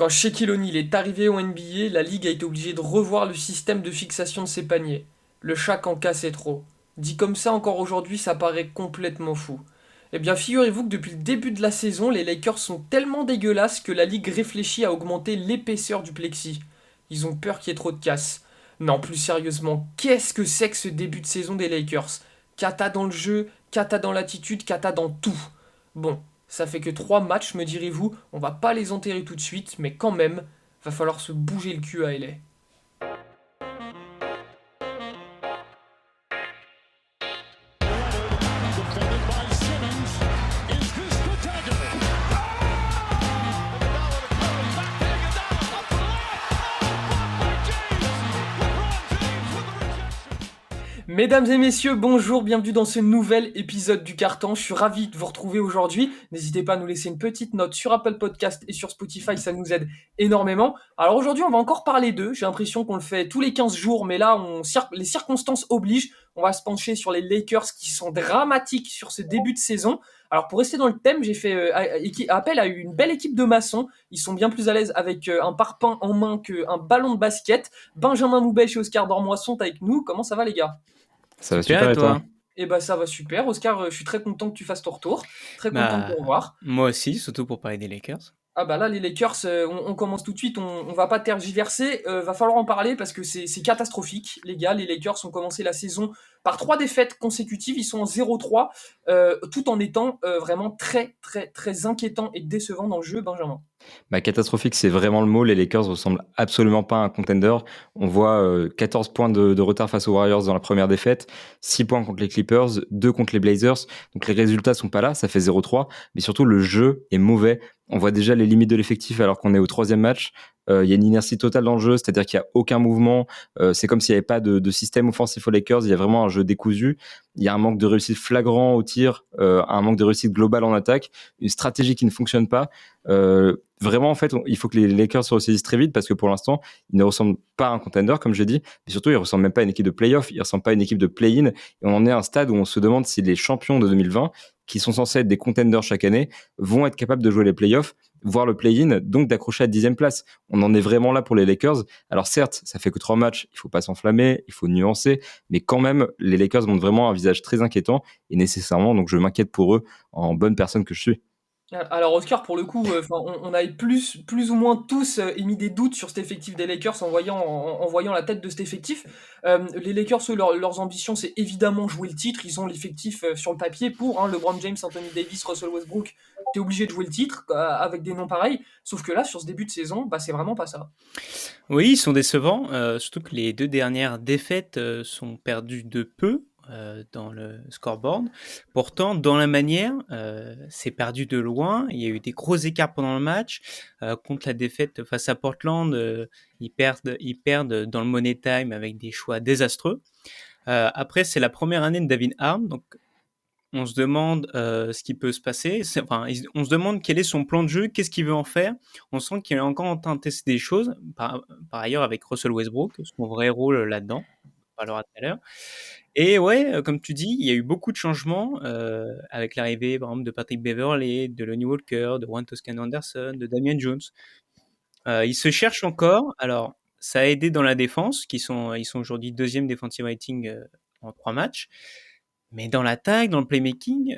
Quand Shaquille O'Neal est arrivé au NBA, la ligue a été obligée de revoir le système de fixation de ses paniers. Le Shaq en cassait trop. Dit comme ça, encore aujourd'hui, ça paraît complètement fou. Eh bien, figurez-vous que depuis le début de la saison, les Lakers sont tellement dégueulasses que la ligue réfléchit à augmenter l'épaisseur du plexi. Ils ont peur qu'il y ait trop de casse. Non, plus sérieusement, qu'est-ce que c'est que ce début de saison des Lakers? Cata dans le jeu, cata dans l'attitude, cata dans tout. Bon, ça fait que 3 matchs, me direz-vous, on va pas les enterrer tout de suite, mais quand même, va falloir se bouger le cul à LA. Defended by Simmons. Is this the dagger? Mesdames et messieurs, bonjour, bienvenue dans ce nouvel épisode du Carton. Je suis ravi de vous retrouver aujourd'hui. N'hésitez pas à nous laisser une petite note sur Apple Podcast et sur Spotify, ça nous aide énormément. Alors aujourd'hui, on va encore parler d'eux. J'ai l'impression qu'on le fait tous les 15 jours, mais là, les circonstances obligent. On va se pencher sur les Lakers qui sont dramatiques sur ce début de saison. Alors pour rester dans le thème, j'ai fait appel à une belle équipe de maçons. Ils sont bien plus à l'aise avec un parpaing en main qu'un ballon de basket. Benjamin Moubèche et Oscar Dormois sont avec nous. Comment ça va les gars ? Ça va Super, super et et toi? toi? Eh ben ça va super. Oscar, je suis très content que tu fasses ton retour. Très content de te Bah, revoir. moi aussi, surtout pour parler des Lakers. Ah bah là, les Lakers, on commence tout de suite, on va pas tergiverser, va falloir en parler parce que c'est catastrophique, les gars. Les Lakers ont commencé la saison par 3 défaites consécutives, ils sont en 0-3, tout en étant vraiment très très très inquiétant et décevant dans le jeu, Benjamin. Bah, catastrophique, c'est vraiment le mot. Les Lakers ressemblent absolument pas à un contender. On voit 14 points de retard face aux Warriors dans la première défaite, 6 points contre les Clippers, 2 contre les Blazers. Donc les résultats sont pas là, ça fait 0-3. Mais surtout, le jeu est mauvais. On voit déjà les limites de l'effectif alors qu'on est au troisième match. Il y a une inertie totale dans le jeu, c'est-à-dire qu'il n'y a aucun mouvement. C'est comme s'il n'y avait pas de système offensif aux Lakers. Il y a vraiment un jeu décousu. Il y a un manque de réussite flagrant au tir, un manque de réussite globale en attaque, une stratégie qui ne fonctionne pas. Vraiment, en fait, il faut que les Lakers se ressaisissent très vite parce que pour l'instant, ils ne ressemblent pas à un contender, comme j'ai dit, mais surtout, ils ne ressemblent même pas à une équipe de playoff, ils ne ressemblent pas à une équipe de play-in. Et on en est à un stade où on se demande si les champions de 2020, qui sont censés être des contenders chaque année, vont être capables de jouer les playoffs, voire le play-in, donc d'accrocher à 10e place. On en est vraiment là pour les Lakers. Alors certes, ça fait que 3 matchs, il faut pas s'enflammer, il faut nuancer, mais quand même, les Lakers montrent vraiment un visage très inquiétant et nécessairement, donc je m'inquiète pour eux en bonne personne que je suis. Alors Oscar, pour le coup, on avait plus ou moins tous émis des doutes sur cet effectif des Lakers en voyant la tête de cet effectif. Les Lakers, eux, leurs ambitions, c'est évidemment jouer le titre. Ils ont l'effectif sur le papier pour LeBron James, Anthony Davis, Russell Westbrook. T'es obligé de jouer le titre avec des noms pareils. Sauf que là, sur ce début de saison, bah c'est vraiment pas ça. Oui, ils sont décevants, surtout que les deux dernières défaites sont perdues de peu dans le scoreboard. Pourtant, dans la manière, c'est perdu de loin. Il y a eu des gros écarts pendant le match. Contre la défaite face à Portland, ils perdent dans le Money Time avec des choix désastreux. Après, c'est la première année de David Harm, donc on se demande ce qui peut se passer. On se demande quel est son plan de jeu, qu'est-ce qu'il veut en faire. On sent qu'il est encore en train de tester des choses. Par ailleurs, avec Russell Westbrook, son vrai rôle là-dedans. On parlera tout à l'heure. Et ouais, comme tu dis, il y a eu beaucoup de changements avec l'arrivée, par exemple, de Patrick Beverley, de Lonnie Walker, de Juan Toscano Anderson, de Damian Jones. Ils se cherchent encore. Alors, ça a aidé dans la défense, ils sont aujourd'hui deuxième defensive rating en 3 matchs. Mais dans l'attaque, dans le playmaking,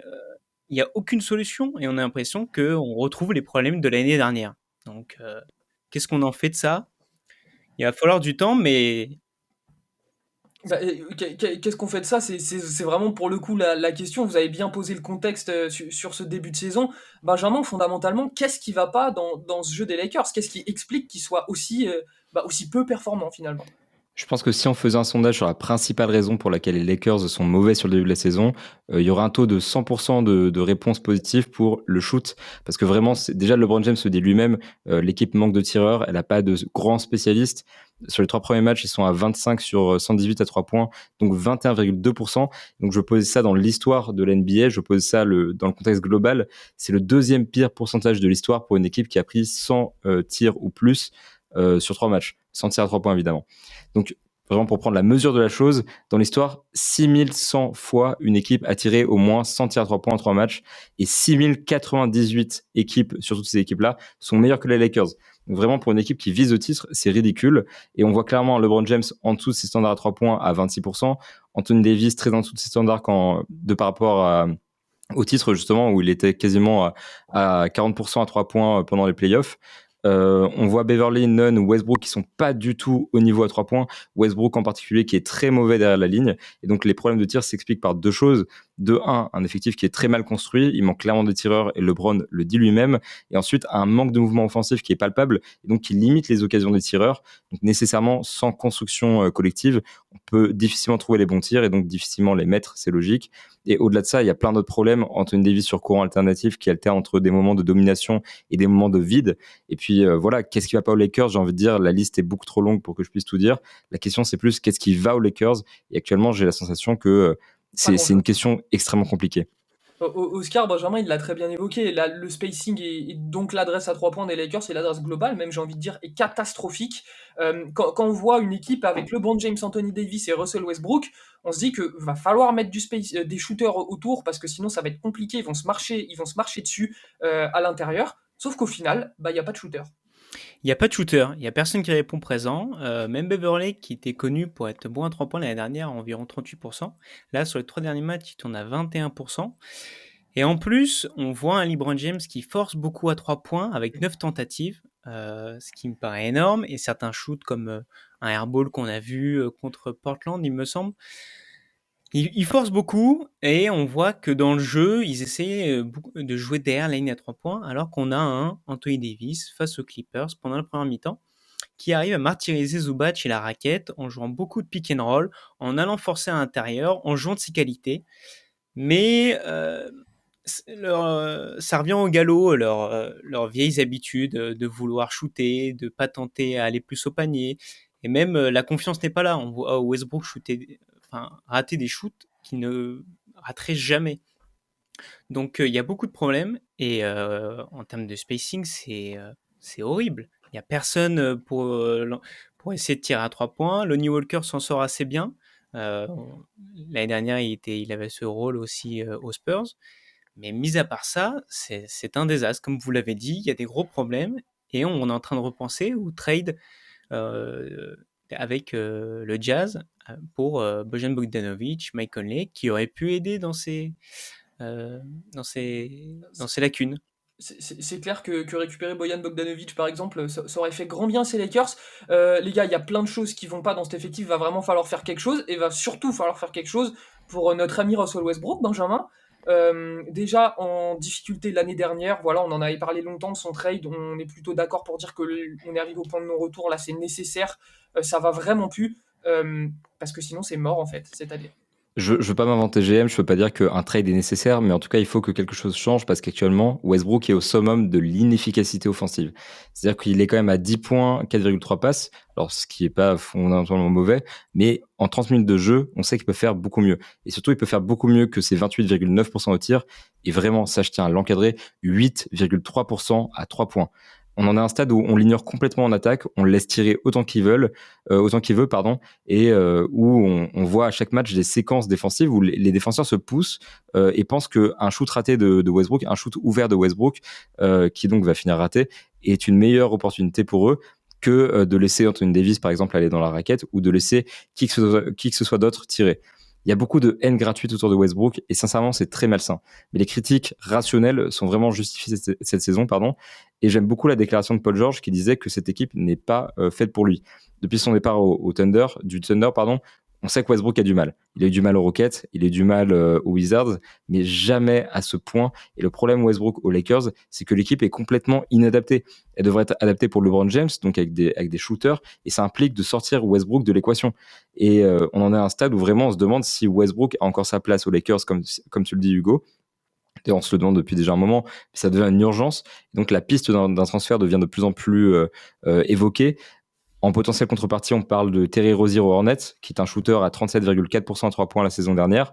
il n'y a aucune solution et on a l'impression qu'on retrouve les problèmes de l'année dernière. Donc, qu'est-ce qu'on en fait de ça? Il va falloir du temps, mais Bah, qu'est-ce qu'on fait de ça? C'est vraiment pour le coup la question. Vous avez bien posé le contexte sur ce début de saison. Benjamin, fondamentalement, qu'est-ce qui va pas dans ce jeu des Lakers? Qu'est-ce qui explique qu'ils soient aussi peu performants finalement? Je pense que si on faisait un sondage sur la principale raison pour laquelle les Lakers sont mauvais sur le début de la saison, il y aurait un taux de 100% de réponses positives pour le shoot. Parce que vraiment, déjà LeBron James se dit lui-même, l'équipe manque de tireurs, elle n'a pas de grands spécialistes. Sur les 3 premiers matchs, ils sont à 25 sur 118 à 3 points, donc 21,2%. Donc je pose ça dans l'histoire de l'NBA, je pose ça dans le contexte global. C'est le deuxième pire pourcentage de l'histoire pour une équipe qui a pris 100 tirs ou plus sur 3 matchs. Sans tir à 3 points, évidemment. Donc vraiment pour prendre la mesure de la chose, dans l'histoire, 6100 fois une équipe a tiré au moins 100 tirs à 3 points en 3 matchs, et 6098 équipes sur toutes ces équipes-là sont meilleures que les Lakers. Donc vraiment, pour une équipe qui vise le titre, c'est ridicule. Et on voit clairement LeBron James en dessous de ses standards à 3 points à 26%, Anthony Davis très en dessous de ses standards par rapport au titre, justement, où il était quasiment à 40% à 3 points pendant les playoffs. On voit Beverley, Nunn ou Westbrook qui sont pas du tout au niveau à 3 points. Westbrook en particulier qui est très mauvais derrière la ligne. Et donc les problèmes de tir s'expliquent par deux choses. De un effectif qui est très mal construit. Il manque clairement de tireurs et LeBron le dit lui-même. Et ensuite, un manque de mouvement offensif qui est palpable et donc qui limite les occasions des tireurs. Donc nécessairement, sans construction collective, on peut difficilement trouver les bons tirs et donc difficilement les mettre, c'est logique. Et au-delà de ça, il y a plein d'autres problèmes. Anthony Davis sur courant alternatif qui alterne entre des moments de domination et des moments de vide. Et puis voilà, qu'est-ce qui va pas aux Lakers? J'ai envie de dire, la liste est beaucoup trop longue pour que je puisse tout dire. La question, c'est plus qu'est-ce qui va aux Lakers? Et actuellement, j'ai la sensation que c'est une question extrêmement compliquée. Oscar Benjamin, il l'a très bien évoqué. Le spacing et donc l'adresse à 3 points des Lakers et l'adresse globale, même j'ai envie de dire, est catastrophique. Quand on voit une équipe avec LeBron James, Anthony Davis et Russell Westbrook, on se dit que va falloir mettre des shooters autour parce que sinon ça va être compliqué. Ils vont se marcher dessus à l'intérieur. Sauf qu'au final, il n'y a pas de shooter. Il n'y a pas de shooter, il n'y a personne qui répond présent. Même Beverley, qui était connu pour être bon à 3 points l'année dernière, à environ 38%. Là, sur les 3 derniers matchs, il tourne à 21%. Et en plus, on voit un LeBron James qui force beaucoup à 3 points avec 9 tentatives, ce qui me paraît énorme. Et certains shoots comme un airball qu'on a vu contre Portland, il me semble. Il force beaucoup et on voit que dans le jeu, ils essaient de jouer derrière la ligne à 3 points alors qu'on a un Anthony Davis face aux Clippers pendant la première mi-temps qui arrive à martyriser Zubac et la raquette en jouant beaucoup de pick and roll, en allant forcer à l'intérieur, en jouant de ses qualités. Mais ça revient au galop, leurs vieilles habitudes de vouloir shooter, de pas tenter à aller plus au panier. Et même la confiance n'est pas là. On voit Westbrook rater des shoots qui ne rateraient jamais. Donc il y a beaucoup de problèmes et en termes de spacing, c'est horrible. Il n'y a personne pour essayer de tirer à 3 points. Lonnie Walker s'en sort assez bien. L'année dernière, il avait ce rôle aussi aux Spurs. Mais mis à part ça, c'est un désastre. Comme vous l'avez dit, il y a des gros problèmes et on est en train de repenser ou trade avec le Jazz pour Bojan Bogdanovic, Mike Conley, qui aurait pu aider dans ces lacunes. C'est clair que récupérer Bojan Bogdanovic, par exemple, ça aurait fait grand bien ces Lakers. Les gars, il y a plein de choses qui vont pas dans cet effectif. Il va vraiment falloir faire quelque chose. Et va surtout falloir faire quelque chose pour notre ami Russell Westbrook, Benjamin. Déjà en difficulté l'année dernière, voilà, on en avait parlé longtemps de son trade. On est plutôt d'accord pour dire qu'on est arrivé au point de non-retour. Là, c'est nécessaire. Ça va vraiment plus. Parce que sinon, c'est mort, en fait, cette année. Je veux pas m'inventer GM, je peux pas dire qu'un trade est nécessaire, mais en tout cas, il faut que quelque chose change parce qu'actuellement, Westbrook est au summum de l'inefficacité offensive. C'est-à-dire qu'il est quand même à 10 points, 4,3 passes, alors ce qui est pas fondamentalement mauvais, mais en 30 minutes de jeu, on sait qu'il peut faire beaucoup mieux. Et surtout, il peut faire beaucoup mieux que ses 28,9% au tir. Et vraiment, ça, je tiens à l'encadrer, 8,3% à 3 points. On en est à un stade où on l'ignore complètement en attaque, on le laisse tirer autant qu'il veut, et où on voit à chaque match des séquences défensives où les défenseurs se poussent et pensent qu'un shoot raté de Westbrook, un shoot ouvert de Westbrook, qui donc va finir raté, est une meilleure opportunité pour eux que de laisser Anthony Davis, par exemple, aller dans la raquette ou de laisser qui que ce soit d'autre tirer. Il y a beaucoup de haine gratuite autour de Westbrook et sincèrement, c'est très malsain. Mais les critiques rationnelles sont vraiment justifiées cette saison, Et j'aime beaucoup la déclaration de Paul George qui disait que cette équipe n'est pas faite pour lui. Depuis son départ au Thunder, on sait que Westbrook a du mal. Il a eu du mal aux Rockets, il a eu du mal aux Wizards, mais jamais à ce point. Et le problème Westbrook aux Lakers, c'est que l'équipe est complètement inadaptée. Elle devrait être adaptée pour LeBron James, donc avec des shooters, et ça implique de sortir Westbrook de l'équation. Et on en est à un stade où vraiment on se demande si Westbrook a encore sa place aux Lakers, comme tu le dis Hugo. Et on se le demande depuis déjà un moment, ça devient une urgence. Donc la piste d'un transfert devient de plus en plus évoquée. En potentielle contrepartie, on parle de Terry Rozier aux Hornets, qui est un shooter à 37,4% à 3 points la saison dernière,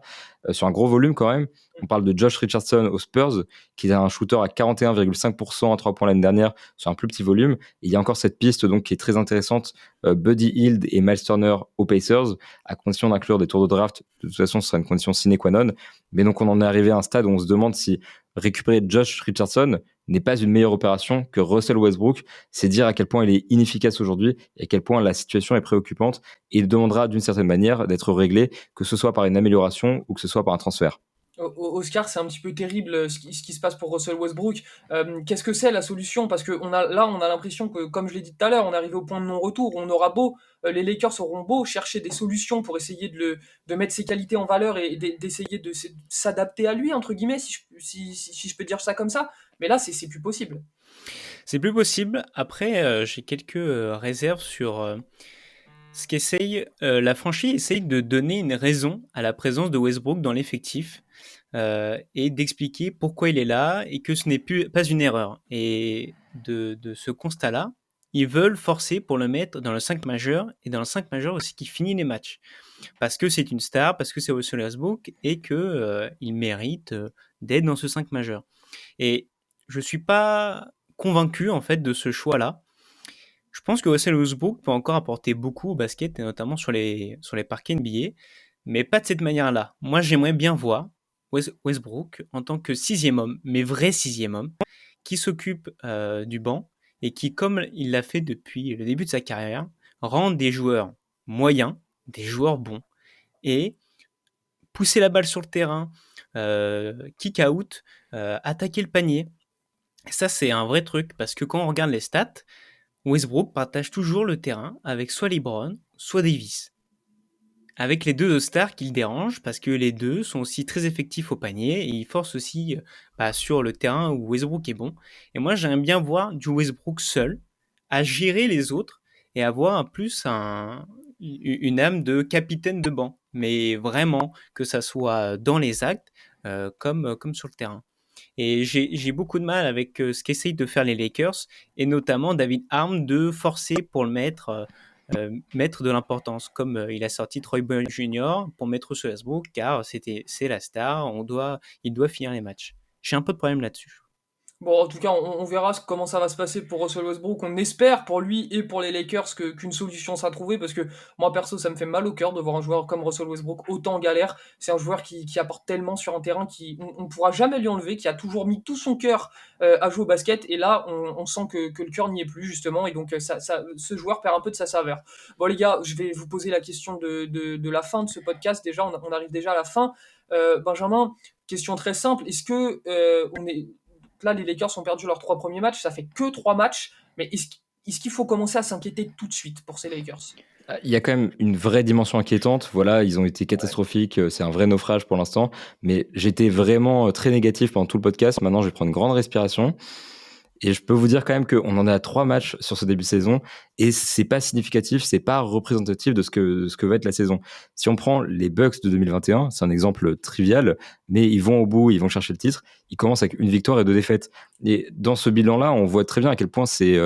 sur un gros volume quand même. On parle de Josh Richardson aux Spurs, qui est un shooter à 41,5% à 3 points l'année dernière, sur un plus petit volume. Et il y a encore cette piste donc, qui est très intéressante, Buddy Hield et Miles Turner aux Pacers, à condition d'inclure des tours de draft. De toute façon, ce sera une condition sine qua non. Mais donc on en est arrivé à un stade où on se demande si récupérer Josh Richardson n'est pas une meilleure opération que Russell Westbrook. C'est dire à quel point il est inefficace aujourd'hui et à quel point la situation est préoccupante. Et il demandera d'une certaine manière d'être réglé, que ce soit par une amélioration ou que ce soit par un transfert. Oscar, c'est un petit peu terrible ce qui se passe pour Russell Westbrook. Qu'est-ce que c'est la solution? Parce que on a l'impression que, comme je l'ai dit tout à l'heure, on est arrivé au point de non-retour. On aura beau, les Lakers auront beau chercher des solutions pour essayer de mettre ses qualités en valeur et d'essayer de s'adapter à lui, entre guillemets, si je peux dire ça comme ça. Mais là, c'est plus possible. C'est plus possible. Après, j'ai quelques réserves sur ce qu'essaye la franchise essaye de donner une raison à la présence de Westbrook dans l'effectif et d'expliquer pourquoi il est là et que ce n'est pas une erreur. Et de ce constat-là, ils veulent forcer pour le mettre dans le 5 majeur et dans le 5 majeur aussi qui finit les matchs. Parce que c'est une star, parce que c'est Russell Westbrook et qu'il mérite d'être dans ce 5 majeur. Et je suis pas convaincu en fait de ce choix-là. Je pense que Russell Westbrook peut encore apporter beaucoup au basket et notamment sur les parquets NBA, mais pas de cette manière-là. Moi, j'aimerais bien voir Westbrook en tant que sixième homme, mais vrai sixième homme, qui s'occupe du banc et qui, comme il l'a fait depuis le début de sa carrière, rend des joueurs moyens, des joueurs bons et pousser la balle sur le terrain, kick out, attaquer le panier. Et ça, c'est un vrai truc parce que quand on regarde les stats, Westbrook partage toujours le terrain avec soit LeBron, soit Davis. Avec les deux stars qui le dérangent parce que les deux sont aussi très effectifs au panier et ils forcent aussi sur le terrain où Westbrook est bon. Et moi, j'aime bien voir du Westbrook seul à gérer les autres et avoir plus une âme de capitaine de banc. Mais vraiment, que ça soit dans les actes comme sur le terrain. Et j'ai beaucoup de mal avec ce qu'essayent de faire les Lakers, et notamment David Arm de forcer pour le mettre de l'importance, comme il a sorti Troy Brown Jr. pour mettre sur Westbrook, car c'est la star, il doit finir les matchs. J'ai un peu de problème là-dessus. Bon, en tout cas, on verra comment ça va se passer pour Russell Westbrook. On espère pour lui et pour les Lakers qu'une solution sera trouvée, parce que moi, perso, ça me fait mal au cœur de voir un joueur comme Russell Westbrook autant en galère. C'est un joueur qui apporte tellement sur un terrain on ne pourra jamais lui enlever, qui a toujours mis tout son cœur à jouer au basket, et là, on sent que le cœur n'y est plus, justement, et donc ce joueur perd un peu de sa saveur. Bon, les gars, je vais vous poser la question de la fin de ce podcast. Déjà, on arrive déjà à la fin. Benjamin, question très simple. Est-ce que là, les Lakers ont perdu leurs 3 premiers matchs, ça fait que 3 matchs, mais est-ce qu'il faut commencer à s'inquiéter tout de suite pour ces Lakers? Il y a quand même une vraie dimension inquiétante. Voilà, ils ont été catastrophiques. C'est un vrai naufrage pour l'instant. Mais j'étais vraiment très négatif pendant tout le podcast. Maintenant, je vais prendre une grande respiration. Et je peux vous dire quand même qu'on en est à 3 matchs sur ce début de saison. Et c'est pas significatif, c'est pas représentatif de ce que va être la saison. Si on prend les Bucks de 2021, c'est un exemple trivial, mais ils vont au bout, ils vont chercher le titre. Ils commencent avec une victoire et 2 défaites. Et dans ce bilan-là, on voit très bien à quel point c'est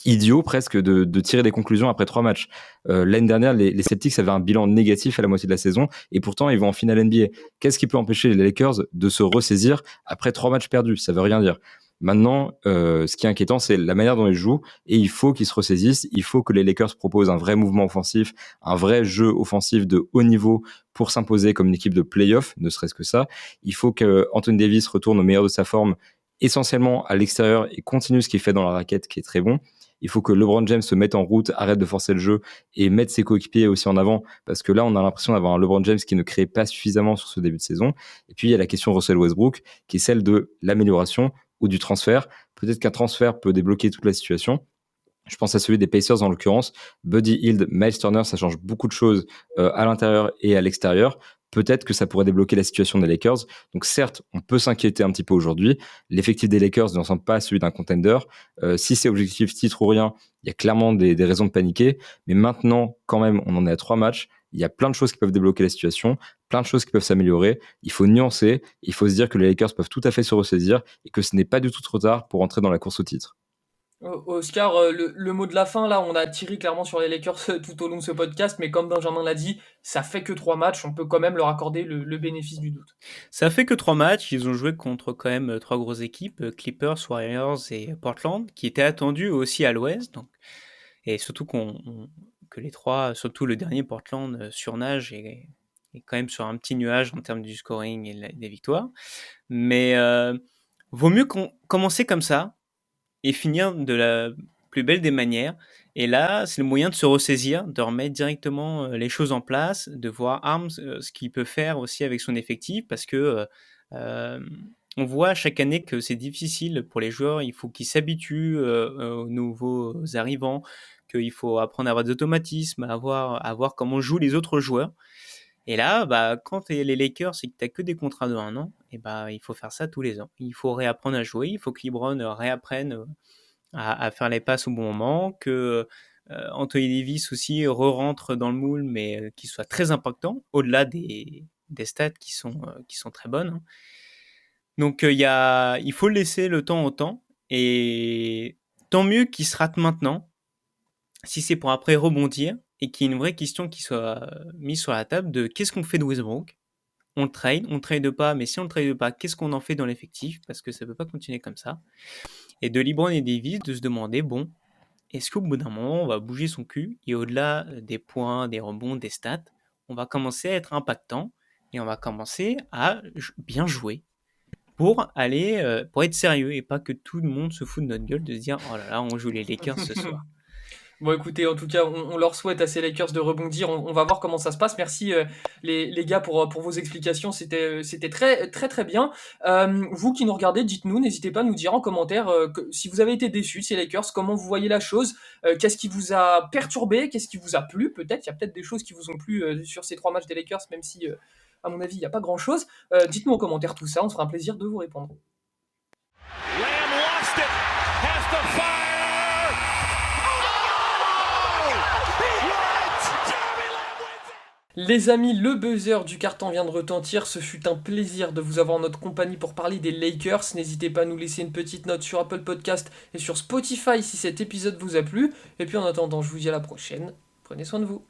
idiot presque de tirer des conclusions après 3 matchs. L'année dernière, les Celtics avaient un bilan négatif à la moitié de la saison et pourtant ils vont en finale NBA. Qu'est-ce qui peut empêcher les Lakers de se ressaisir après 3 matchs perdus? Ça veut rien dire. Maintenant, ce qui est inquiétant, c'est la manière dont ils jouent et il faut qu'ils se ressaisissent. Il faut que les Lakers proposent un vrai mouvement offensif, un vrai jeu offensif de haut niveau pour s'imposer comme une équipe de play-off, ne serait-ce que ça. Il faut que Anthony Davis retourne au meilleur de sa forme, essentiellement à l'extérieur, et continue ce qu'il fait dans la raquette qui est très bon. Il faut que LeBron James se mette en route, arrête de forcer le jeu et mette ses coéquipiers aussi en avant, parce que là, on a l'impression d'avoir un LeBron James qui ne crée pas suffisamment sur ce début de saison. Et puis, il y a la question Russell Westbrook, qui est celle de l'amélioration ou du transfert. Peut-être qu'un transfert peut débloquer toute la situation. Je pense à celui des Pacers en l'occurrence. Buddy Hield, Miles Turner, ça change beaucoup de choses à l'intérieur et à l'extérieur. Peut-être que ça pourrait débloquer la situation des Lakers. Donc certes, on peut s'inquiéter un petit peu aujourd'hui. L'effectif des Lakers ne ressemble pas à celui d'un contender. Si c'est objectif titre ou rien, il y a clairement des raisons de paniquer. Mais maintenant, quand même, on en est à 3 matchs. Il y a plein de choses qui peuvent débloquer la situation, plein de choses qui peuvent s'améliorer. Il faut nuancer. Il faut se dire que les Lakers peuvent tout à fait se ressaisir et que ce n'est pas du tout trop tard pour entrer dans la course au titre. Oscar, le mot de la fin, là, on a tiré clairement sur les Lakers tout au long de ce podcast, mais comme Benjamin l'a dit, ça fait que 3 matchs, on peut quand même leur accorder le bénéfice du doute. Ça fait que 3 matchs, ils ont joué contre quand même 3 grosses équipes, Clippers, Warriors et Portland, qui étaient attendus aussi à l'ouest. Donc, et surtout que les trois, surtout le dernier Portland, surnage et quand même sur un petit nuage en termes du scoring et des victoires. Mais vaut mieux commencer comme ça et finir de la plus belle des manières. Et là, c'est le moyen de se ressaisir, de remettre directement les choses en place, de voir Arms ce qu'il peut faire aussi avec son effectif, parce que euh, on voit chaque année que c'est difficile pour les joueurs, il faut qu'ils s'habituent aux nouveaux arrivants, qu'il faut apprendre à avoir des automatismes, à voir comment jouent les autres joueurs. Et là, bah, quand tu es les Lakers et que tu que des contrats de 1 an, et bah, il faut faire ça tous les ans. Il faut réapprendre à jouer, il faut que LeBron réapprenne à faire les passes au bon moment, que Anthony Davis aussi re-rentre dans le moule, mais qu'il soit très impactant, au-delà des stats qui sont très bonnes, hein. Donc il faut laisser le temps au temps, et tant mieux qu'il se rate maintenant, si c'est pour après rebondir, et qu'il y ait une vraie question qui soit mise sur la table de qu'est-ce qu'on fait de Westbrook. On trade pas, mais si on ne trade pas, qu'est-ce qu'on en fait dans l'effectif? Parce que ça ne peut pas continuer comme ça. Et de LeBron et Davis, de se demander, bon, est-ce qu'au bout d'un moment, on va bouger son cul et au-delà des points, des rebonds, des stats, on va commencer à être impactant et on va commencer à bien jouer pour aller, pour être sérieux et pas que tout le monde se fout de notre gueule de se dire, oh là là, on joue les Lakers ce soir. Bon, écoutez, en tout cas, on leur souhaite à ces Lakers de rebondir. On va voir comment ça se passe. Merci les gars pour vos explications. C'était très très très bien. Vous qui nous regardez, dites-nous, n'hésitez pas à nous dire en commentaire si vous avez été déçus de ces Lakers, comment vous voyez la chose, qu'est-ce qui vous a perturbé, qu'est-ce qui vous a plu. Peut-être, il y a peut-être des choses qui vous ont plu sur ces 3 matchs des Lakers, même si, à mon avis, il n'y a pas grand-chose. Dites-nous en commentaire tout ça, on se fera un plaisir de vous répondre. Lamb lost it. Has to fire. Les amis, le buzzer du carton vient de retentir. Ce fut un plaisir de vous avoir en notre compagnie pour parler des Lakers. N'hésitez pas à nous laisser une petite note sur Apple Podcast et sur Spotify si cet épisode vous a plu. Et puis en attendant, je vous dis à la prochaine. Prenez soin de vous.